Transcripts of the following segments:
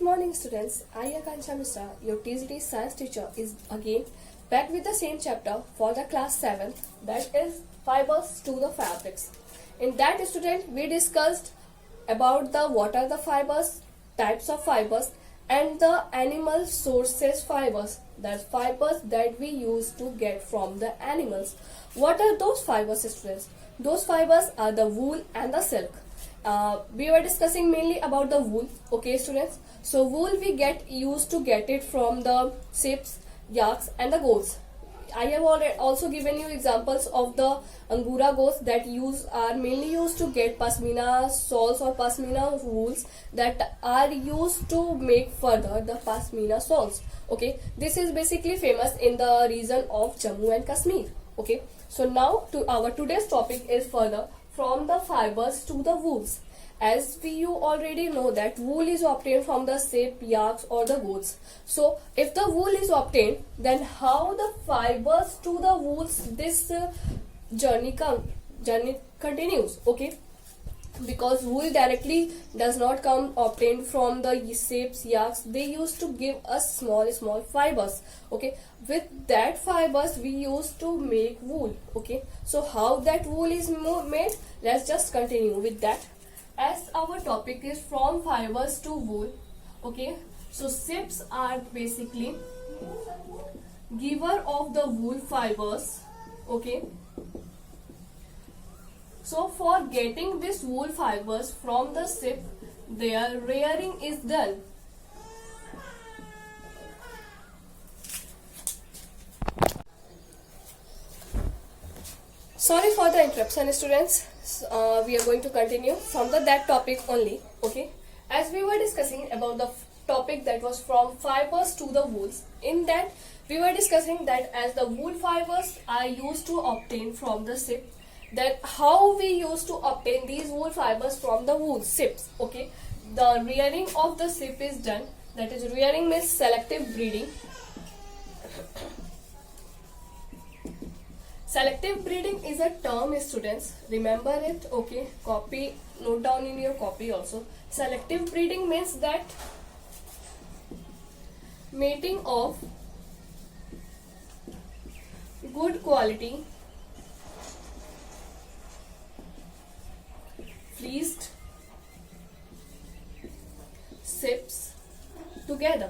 morning, students. I, Akansha Mishra, your TGT science teacher, is again back with the same chapter for the class 7, that is fibers to the fabrics. In that, student, we discussed about the what are the fibers, types of fibers, and the animal sources fibers, that fibers that we use to get from the animals. What are those fibers, students? Those fibers are the wool and the silk. We were discussing mainly about the wool, okay, students. So wool we get used to get it from the sheep, yaks, and the goats. I have already also given you examples of the Angora goats that are mainly used to get pashmina shawls or pashmina wools that are used to make further the pashmina shawls. Okay, this is basically famous in the region of Jammu and Kashmir. Okay, so now to our today's topic is further from the fibers to the wools. As you already know that wool is obtained from the sheep, yaks, or the goats. So if the wool is obtained, then how the fibers to the wools, this journey continues. Okay, because wool directly does not come obtained from the sheep, yaks. They used to give us small fibers. Okay, with that fibers we used to make wool. Okay, so how that wool is made, let's just continue with that. As our topic is from fibers to wool, okay, so sheep are basically giver of the wool fibers. Okay, so for getting this wool fibers from the sheep, their rearing is done. Sorry for the interruption, students. We are going to continue from that topic only. Okay, as we were discussing about the topic that was from fibers to the wools, in that we were discussing that as the wool fibers are used to obtain from the sheep, that how we used to obtain these wool fibers from the wool sheep. Okay, the rearing of the sheep is done. That is, rearing means selective breeding. Selective breeding is a term, students. Remember it. Okay, copy, note down in your copy also. Selective breeding means that mating of good quality fleeced sheep together.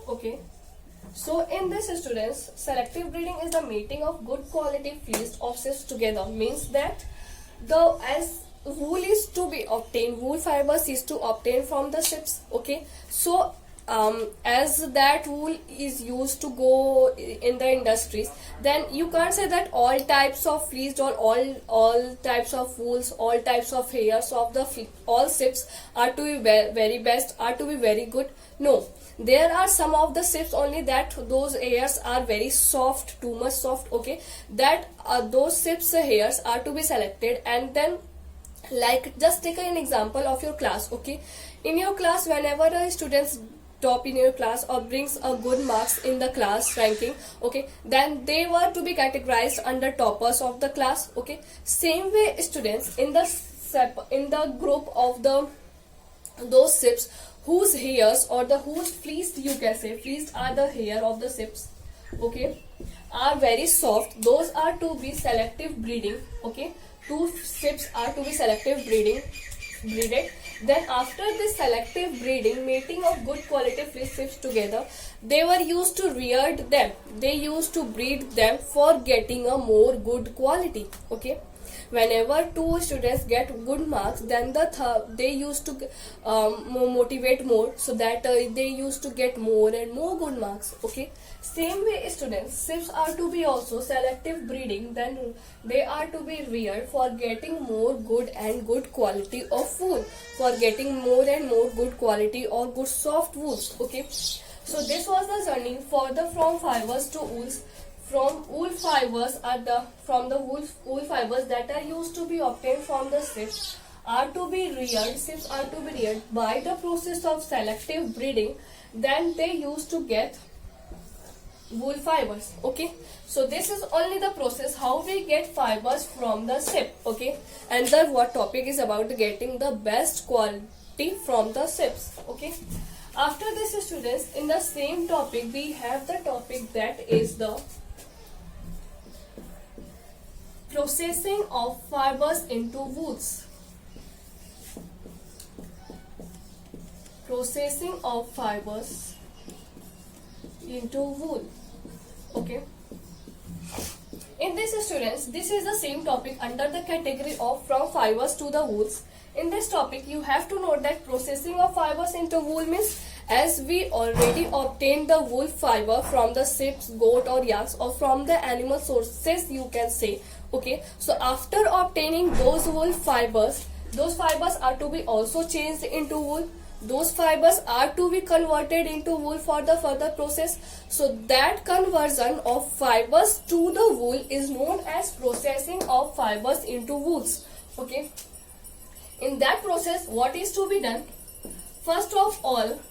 Okay. So in this, students, selective breeding is the mating of good quality fleeced of sheep together. Means that as wool is to be obtained, wool fibers is to obtain from the sheep. Okay, so as that wool is used to go in the industries, then you can't say that all types of fleeced or all types of wools, all types of hairs of the all sheep are to be very best, are to be very good. No, there are some of the sheep only that those hairs are very soft, too much soft. Okay, that those sheep's hairs are to be selected, and then, like, just take an example of your class. Okay, in your class, whenever the students top in your class or brings a good marks in the class ranking, okay, then they were to be categorized under toppers of the class. Okay, same way, students, in the group of those sheep whose hairs or whose fleeced, you can say fleeced are the hair of the sheep, okay, are very soft, those are to be selective breeding. Okay, two sheep are to be selective breeded. Then after this selective breeding, mating of good quality fleeced sheep together, they were used to rear them. They used to breed them for getting a more good quality. Okay, whenever two students get good marks, then they used to motivate more, so that they used to get more and more good marks. Okay, same way, students, sheep are to be also selective breeding, then they are to be reared for getting more good and good quality of wool, for getting more and more good quality or good soft wools. Okay, so this was the journey for the from fibers to wools. From wool fibers from the wool fibers that are used to be obtained from the sheep are to be reared. Sheep are to be reared by the process of selective breeding. Then they used to get wool fibers. Okay, so this is only the process how we get fibers from the sheep. Okay, and the what topic is about getting the best quality from the ships. Okay. After this, students, in the same topic we have the topic that is the processing of fibers into wools. Processing of fibers into wool. Okay. In this, students, this is the same topic under the category of from fibers to the wools. In this topic, you have to note that processing of fibers into wool means, as we already obtained the wool fiber from the sheep, goat or yaks, or from the animal sources, you can say. Okay, so after obtaining those wool fibers, those fibers are to be also changed into wool. Those fibers are to be converted into wool for the further process. So that conversion of fibers to the wool is known as processing of fibers into wools. Okay. In that process, what is to be done? First of all,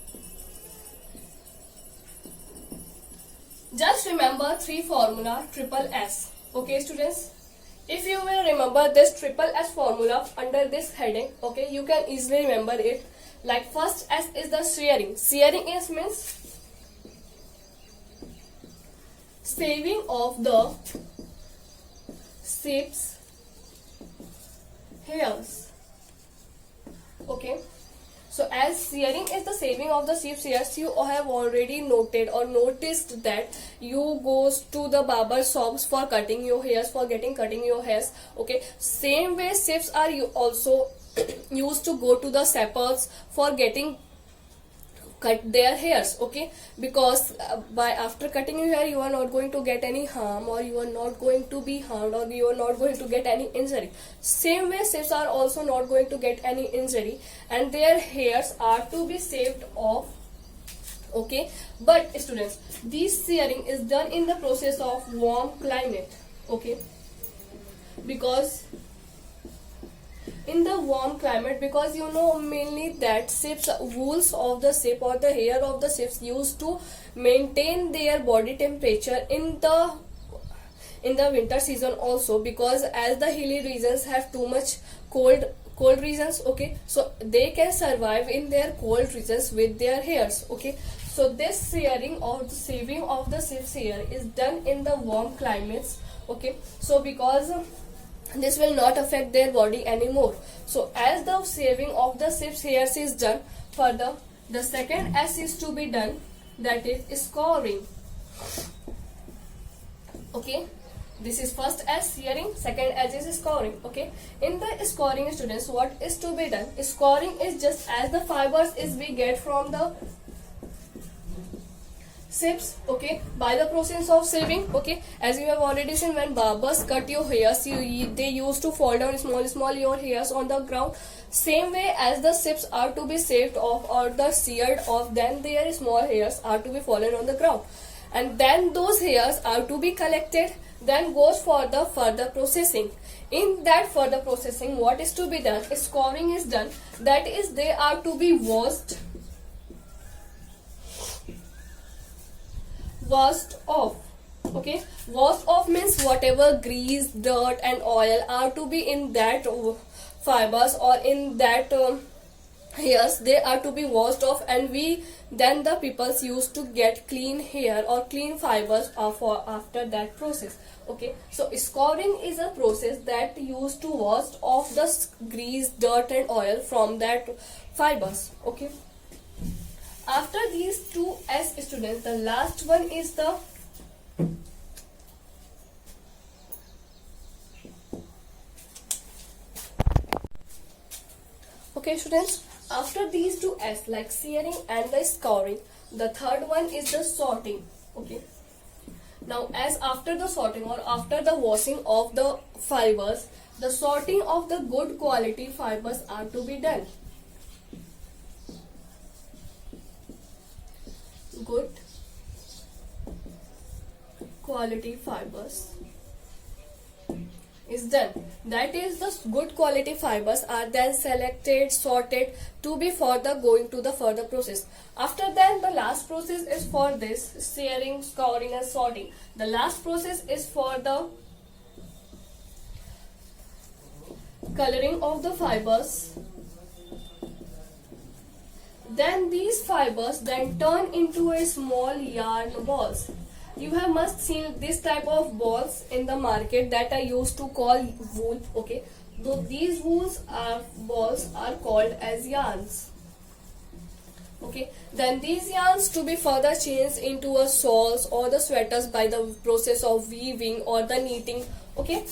just remember three formula triple S. Okay, students. If you will remember this triple S formula under this heading, okay, you can easily remember it. Like first S is the shearing. Shearing is means saving of the sheep's hairs. Okay. So as shearing is the saving of the sheep's hairs, you have already noted or noticed that you goes to the barber shops for cutting your hairs, for cutting your hairs. Okay. Same way sheeps are also used to go to the shepherds for getting cut their hairs. Okay, because by after cutting your hair you are not going to get any harm, or you are not going to be harmed, or you are not going to get any injury. Same way sheep are also not going to get any injury, and their hairs are to be saved off. Okay, but students, this shearing is done in the process of warm climate. Okay, because in the warm climate, because you know mainly that sheep's wools of the sheep or the hair of the sheep used to maintain their body temperature in the winter season also, because as the hilly regions have too much cold regions. Okay, so they can survive in their cold regions with their hairs. Okay, so this shearing or the saving of the sheep's hair is done in the warm climates. Okay, so because this will not affect their body anymore. So as the saving of the sheep's hairs is done, further the second S is to be done, that is scouring. Okay, this is first S shearing, second S is scouring. Okay, in the scouring, students, what is to be done? Scouring is just as the fibers is we get from the sheeps. Okay, by the process of saving. Okay, as you have already seen, when barbers cut your hairs, they used to fall down small your hairs on the ground. Same way as the sheeps are to be saved off or the sheared off, then their small hairs are to be fallen on the ground, and then those hairs are to be collected, then goes for the further processing. In that further processing, what is to be done? Scouring is done, that is they are to be washed off. Okay, washed off means whatever grease, dirt and oil are to be in that fibers or in that hairs, they are to be washed off, and then the peoples used to get clean hair or clean fibers after that process. Okay, so scouring is a process that used to wash off the grease, dirt and oil from that fibers. Okay, after these two S, students, the last one is the okay, students, after these two S like shearing and the scouring, the third one is the sorting. Okay, now as after the sorting or after the washing of the fibers, the sorting of the good quality fibers are to be done. Good quality fibers is done. That is, the good quality fibers are then selected, sorted to be further going to the further process. After that, the last process is for this shearing, scouring and sorting. The last process is for the coloring of the fibers Then these fibers then turn into a small yarn balls. You have must seen this type of balls in the market that are used to call wool. Okay, so these wools are balls are called as yarns. Okay, then these yarns to be further changed into a shawls or the sweaters by the process of weaving or the knitting. Okay,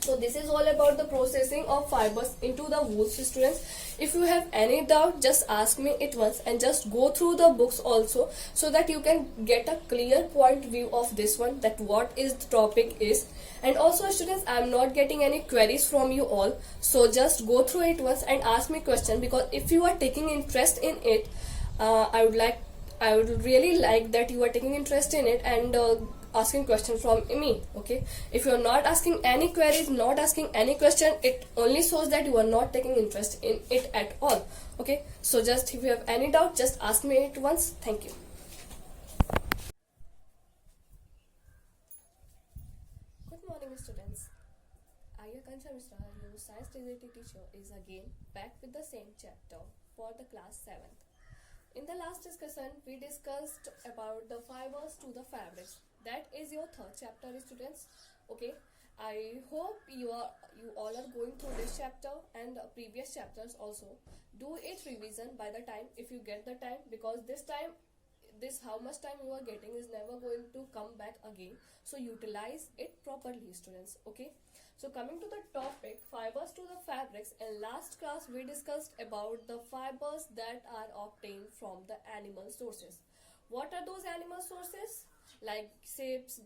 so this is all about the processing of fibers into the wool. Students, if you have any doubt, just ask me it once and just go through the books also, so that you can get a clear point view of this one, that what is the topic is. And also students, I am not getting any queries from you all, so just go through it once and ask me question, because if you are taking interest in it, I would really like that you are taking interest in it and asking question from me. Okay, if you are not asking any queries, not asking any question, it only shows that you are not taking interest in it at all. Okay, so just if you have any doubt, just ask me it once. Thank you. Good morning students. Akansha Mishra, your science TZT teacher, is again back with the same chapter for the class 7th. In the last discussion, we discussed about the fibers to the fabrics. That is your third chapter, students. Okay, I hope you all are going through this chapter and the previous chapters also. Do it revision by the time if you get the time, because this time, this how much time you are getting is never going to come back again. So utilize it properly, students. Okay. So coming to the topic, fibers to the fabrics. In last class, we discussed about the fibers that are obtained from the animal sources. What are those animal sources? Like sheep's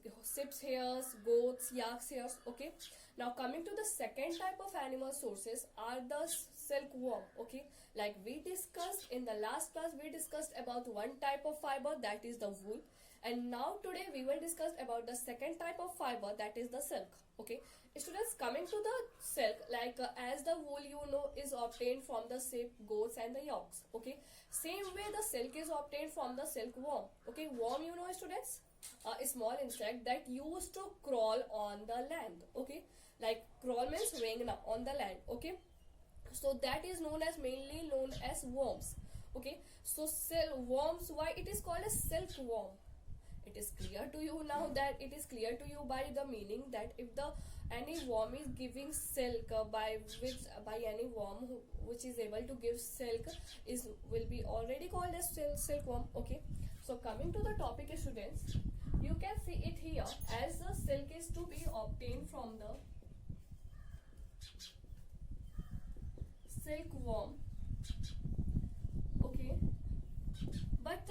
hairs, goats, yak's hairs. Okay. Now coming to the second type of animal sources are the silkworm. Okay. Like we discussed in the last class, we discussed about one type of fiber, that is the wool. And now today we will discuss about the second type of fiber, that is the silk. Okay, students, coming to the silk, like as the wool is obtained from the sheep, goats and the yolks. Okay, same way the silk is obtained from the silkworm. Okay, worm, students, a small insect that used to crawl on the land. Okay, like crawl means rengna on the land. Okay, so that is mainly known as worms. Okay, so worms, why it is called a silkworm? It is clear to you now, that it is clear to you by the meaning that if the any worm is giving silk, by any worm which is able to give silk is will be already called as silkworm. Okay, so coming to the topic, students, you can see it here, as the silk is to be obtained from the silkworm. Okay, but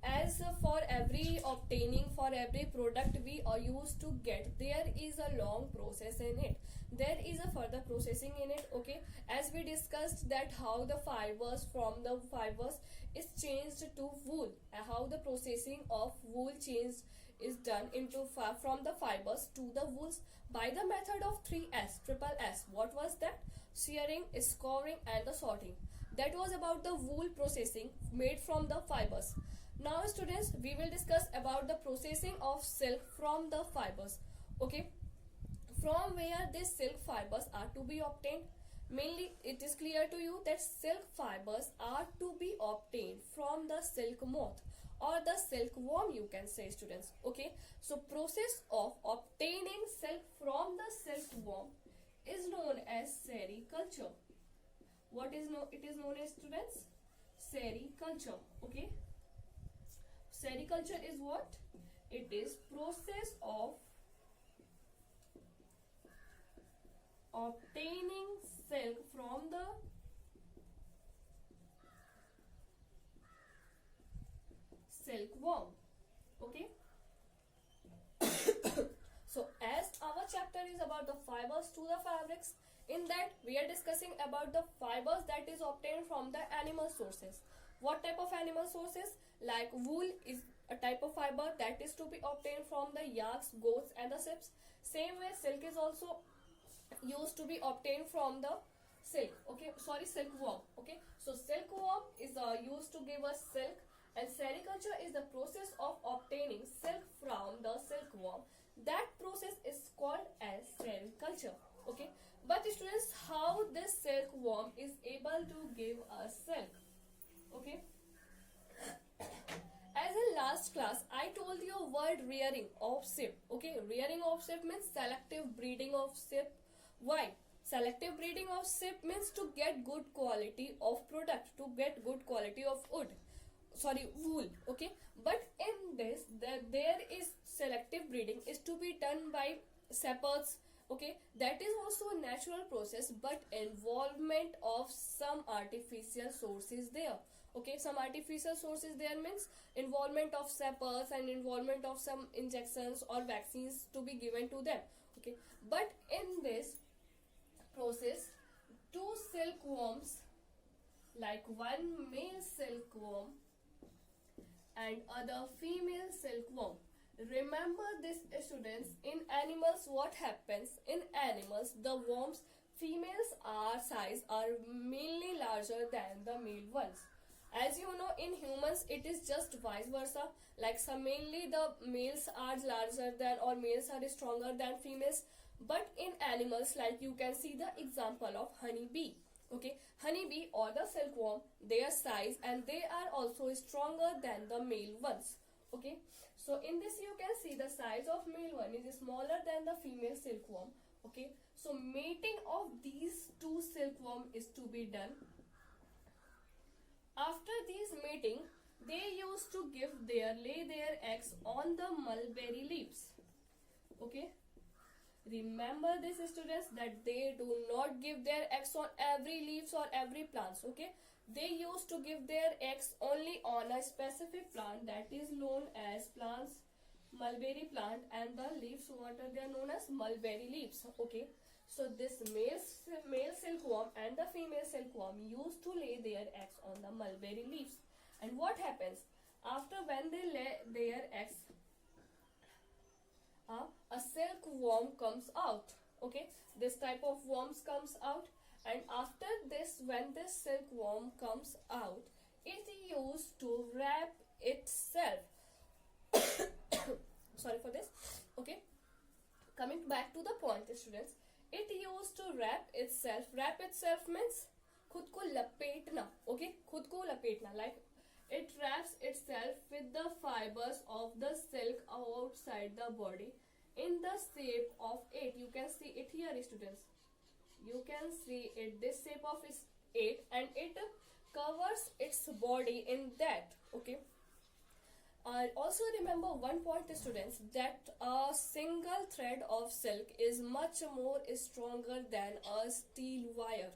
as for every obtaining, for every product we are used to get, there is a long process in it, there is a further processing in it. Okay, as we discussed that how the fibers from the fibers is changed to wool, how the processing of wool changed is done into from the fibers to the wools by the method of 3S, triple S. What was that? Shearing, scouring and the sorting. That was about the wool processing made from the fibers. Now students, we will discuss about the processing of silk from the fibers. Okay, from where these silk fibers are to be obtained. Mainly it is clear to you that silk fibers are to be obtained from the silk moth or the silkworm, you can say, students. Okay, so process of obtaining silk from the silkworm is known as sericulture. What is it is known as, students? Sericulture. Okay, sericulture is what? It is process of obtaining silk from the silkworm. Okay. So as our chapter is about the fibers to the fabrics, in that we are discussing about the fibers that is obtained from the animal sources. What type of animal sources? Like wool is a type of fiber that is to be obtained from the yaks, goats and the sheep. Same way silk is also used to be obtained from the silk. Okay, sorry, silkworm. Okay, so silkworm is used to give us silk, and sericulture is the process of obtaining silk from the silkworm. That process is called as sericulture. Okay, but students, how this silkworm is able to give us silk? Okay. As in last class, I told you a word rearing of sheep. Okay, rearing of sheep means selective breeding of sheep. Why? Selective breeding of sheep means to get good quality of product, to get good quality of wood. Sorry, wool. Okay, but in this, there is selective breeding is to be done by shepherds. Okay, that is also a natural process, but involvement of some artificial sources there. Okay, some artificial sources there means involvement of shepherds and involvement of some injections or vaccines to be given to them. Okay, but in this process, two silkworms, like one male silkworm and other female silkworm. Remember this, students. In animals, what happens? In animals, the worms females are size are mainly larger than the male ones. As you know, in humans it is just vice versa. Like some mainly the males are larger than or males are stronger than females. But in animals, like you can see the example of honeybee. Okay, honeybee or the silkworm, their size and they are also stronger than the male ones. Okay, so in this you can see the size of male one is smaller than the female silkworm. Okay, so mating of these two silkworm is to be done. After these mating, they used to lay their eggs on the mulberry leaves. Okay, remember this, students, that they do not give their eggs on every leaves or every plants. Okay, they used to give their eggs only on a specific plant, that is known as plants mulberry plant, and the leaves, what are they are known as mulberry leaves. Okay, so this male silkworm and the female silkworm used to lay their eggs on the mulberry leaves. And what happens after when they lay their eggs? A silkworm comes out. Okay, this type of worms comes out, and after this, when this silkworm comes out, it used to wrap itself. Sorry for this. Okay, coming back to the point, students, it used to wrap itself. Wrap itself means खुद को लपेटना. Okay, खुद को लपेटना, like it wraps itself with the fibers of the silk outside the body in the shape of 8. You can see it here, students. You can see it, this shape of is 8, and it covers its body in that. Okay. Also remember one point, students, that a single thread of silk is much more stronger than a steel wire.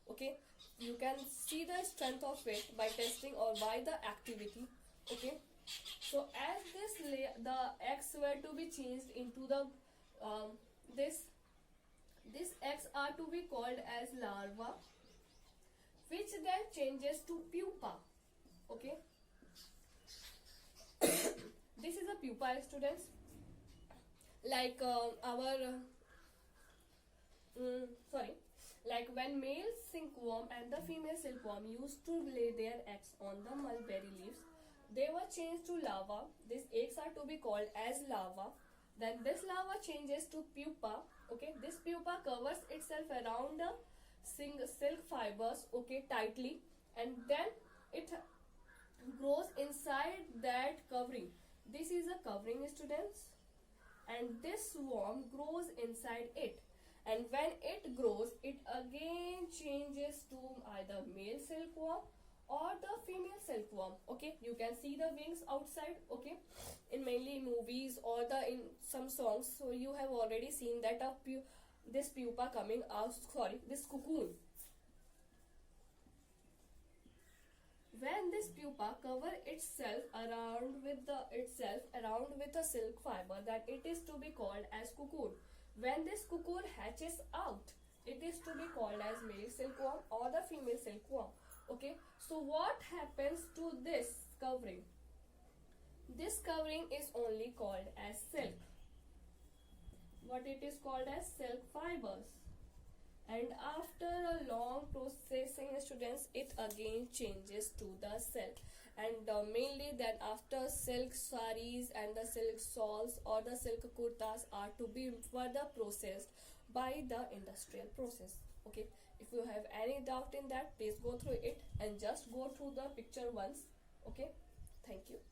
Okay, you can see the strength of it by testing or by the activity. Okay, so as the eggs were to be changed into the these eggs are to be called as larva, which then changes to pupa. Okay, this is a pupa, students. Like like when male silkworm and the female silkworm used to lay their eggs on the mulberry leaves, they were changed to larva. These eggs are to be called as larva. Then this larva changes to pupa. Okay, this pupa covers itself around the silk fibers, okay, tightly, and then it grows inside that covering. This is a covering, students, and this worm grows inside it. And when it grows, it again changes to either male silkworm or the female silkworm. Okay, you can see the wings outside. Okay, in mainly movies or in some songs, so you have already seen that this pupa coming out. Sorry, this cocoon. When this pupa cover itself around with a silk fiber, that it is to be called as cocoon. When this cocoon hatches out, it is to be called as male silkworm or the female silkworm. Okay, so what happens to this covering? This covering is only called as silk. What it is called as silk fibers. And after a long processing, students, it again changes to the silk. And mainly then after silk saris and the silk shawls or the silk kurtas are to be further processed by the industrial process. Okay, If you have any doubt in that, please go through it and just go through the picture once. Okay, thank you.